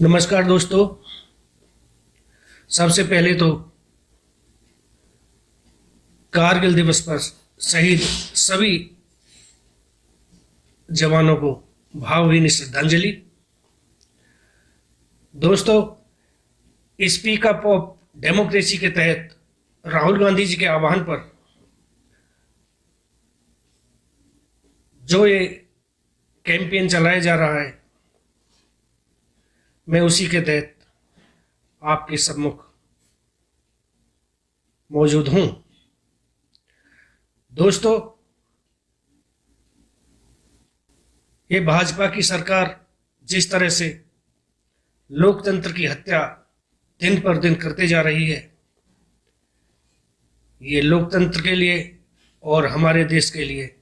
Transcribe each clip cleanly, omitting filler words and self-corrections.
नमस्कार दोस्तों। सबसे पहले तो कारगिल दिवस पर शहीद सभी जवानों को भावभीनी श्रद्धांजलि। दोस्तों, स्पीक अप ऑफ डेमोक्रेसी के तहत राहुल गांधी जी के आह्वान पर जो ये कैंपेन चलाया जा रहा है, मैं उसी के तहत आपके सम्मुख मौजूद हूं। दोस्तों, ये भाजपा की सरकार जिस तरह से लोकतंत्र की हत्या दिन पर दिन करते जा रही है, ये लोकतंत्र के लिए और हमारे देश के लिए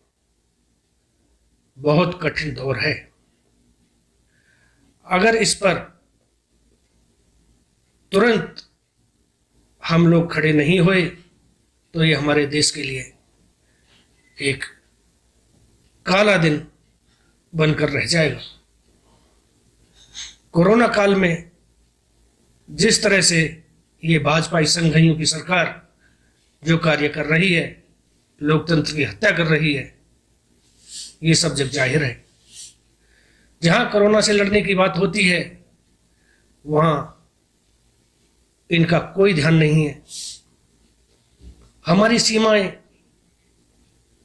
बहुत कठिन दौर है। अगर इस पर तुरंत हम लोग खड़े नहीं हुए तो ये हमारे देश के लिए एक काला दिन बनकर रह जाएगा। कोरोना काल में जिस तरह से ये भाजपाई संघियों की सरकार जो कार्य कर रही है, लोकतंत्र की हत्या कर रही है, ये सब जग जाहिर है। जहां कोरोना से लड़ने की बात होती है, वहां इनका कोई ध्यान नहीं है। हमारी सीमाएं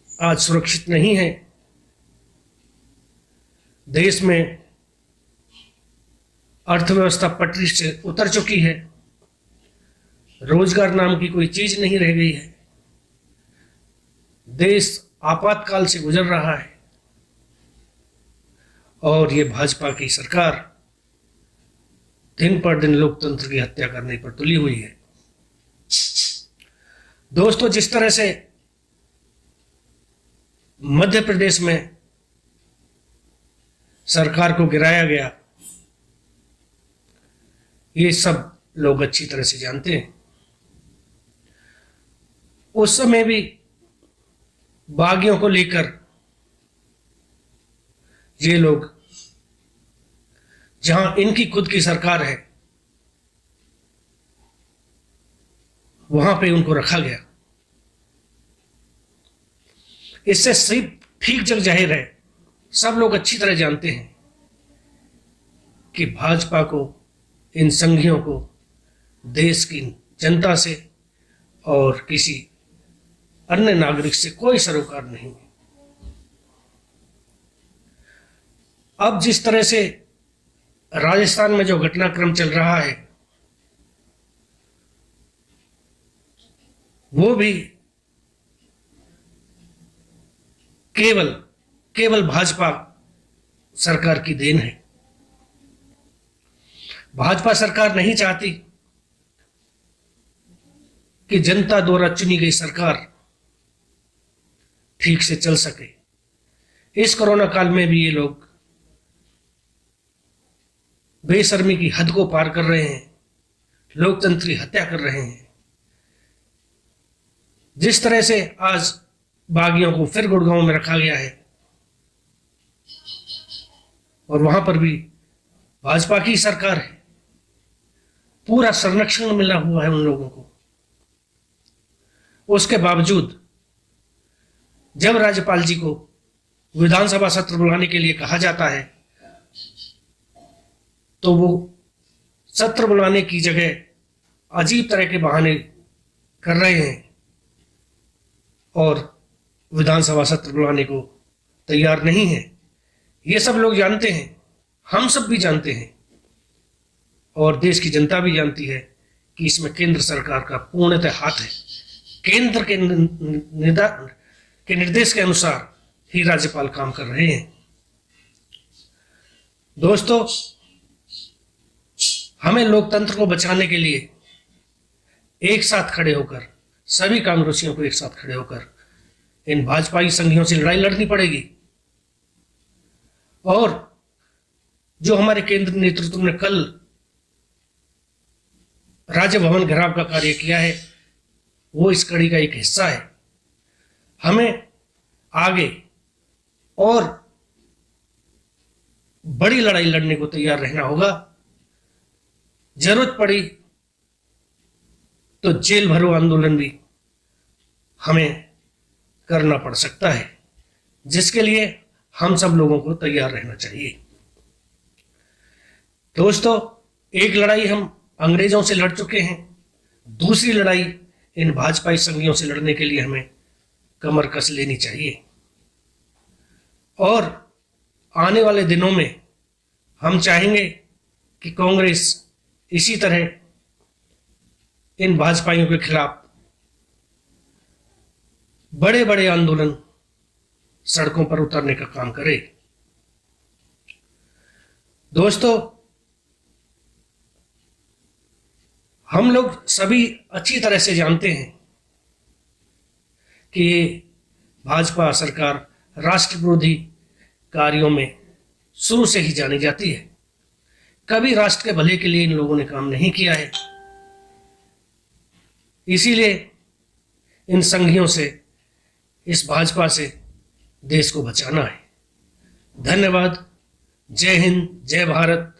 आज सुरक्षित नहीं है। देश में अर्थव्यवस्था पटरी से उतर चुकी है। रोजगार नाम की कोई चीज नहीं रह गई है। देश आपातकाल से गुजर रहा है और ये भाजपा की सरकार दिन पर दिन लोकतंत्र की हत्या करने पर तुली हुई है। दोस्तों, जिस तरह से मध्य प्रदेश में सरकार को गिराया गया, ये सब लोग अच्छी तरह से जानते हैं। उस समय भी बागियों को लेकर ये लोग, जहां इनकी खुद की सरकार है, वहां पे उनको रखा गया। इससे सिर्फ ठीक जग जाहिर है, सब लोग अच्छी तरह जानते हैं कि भाजपा को, इन संघियों को देश की जनता से और किसी अन्य नागरिक से कोई सरोकार नहीं है। अब जिस तरह से राजस्थान में जो घटनाक्रम चल रहा है, वो भी केवल भाजपा सरकार की देन है। भाजपा सरकार नहीं चाहती कि जनता द्वारा चुनी गई सरकार ठीक से चल सके। इस कोरोना काल में भी ये लोग बेशर्मी की हद को पार कर रहे हैं, लोकतंत्र की हत्या कर रहे हैं। जिस तरह से आज बागियों को फिर गुड़गांव में रखा गया है और वहां पर भी भाजपा की सरकार है, पूरा संरक्षण मिला हुआ है उन लोगों को। उसके बावजूद जब राज्यपाल जी को विधानसभा सत्र बुलाने के लिए कहा जाता है, तो वो सत्र बुलाने की जगह अजीब तरह के बहाने कर रहे हैं और विधानसभा सत्र बुलाने को तैयार नहीं है। ये सब लोग जानते हैं, हम सब भी जानते हैं और देश की जनता भी जानती है कि इसमें केंद्र सरकार का पूर्णतः हाथ है। केंद्र के निर्देश के अनुसार ही राज्यपाल काम कर रहे हैं। दोस्तों, हमें लोकतंत्र को बचाने के लिए एक साथ खड़े होकर, सभी कांग्रेसियों को एक साथ खड़े होकर इन भाजपाई संघियों से लड़ाई लड़नी पड़ेगी। और जो हमारे केंद्र नेतृत्व ने कल राजभवन घेराव का कार्य किया है, वो इस कड़ी का एक हिस्सा है। हमें आगे और बड़ी लड़ाई लड़ने को तैयार रहना होगा जरूरत पड़ी तो जेल भरो आंदोलन भी हमें करना पड़ सकता है, जिसके लिए हम सब लोगों को तैयार रहना चाहिए। दोस्तों, एक लड़ाई हम अंग्रेजों से लड़ चुके हैं, दूसरी लड़ाई इन भाजपाई संघियों से लड़ने के लिए हमें कमर कस लेनी चाहिए। और आने वाले दिनों में हम चाहेंगे कि कांग्रेस इसी तरह इन भाजपाइयों के खिलाफ बड़े बड़े आंदोलन, सड़कों पर उतरने का काम करे। दोस्तों, हम लोग सभी अच्छी तरह से जानते हैं कि ये भाजपा सरकार राष्ट्र विरोधी कार्यों में शुरू से ही जानी जाती है। कभी राष्ट्र के भले के लिए इन लोगों ने काम नहीं किया है। इसीलिए इन संघियों से, इस भाजपा से देश को बचाना है। धन्यवाद। जय हिंद, जय भारत।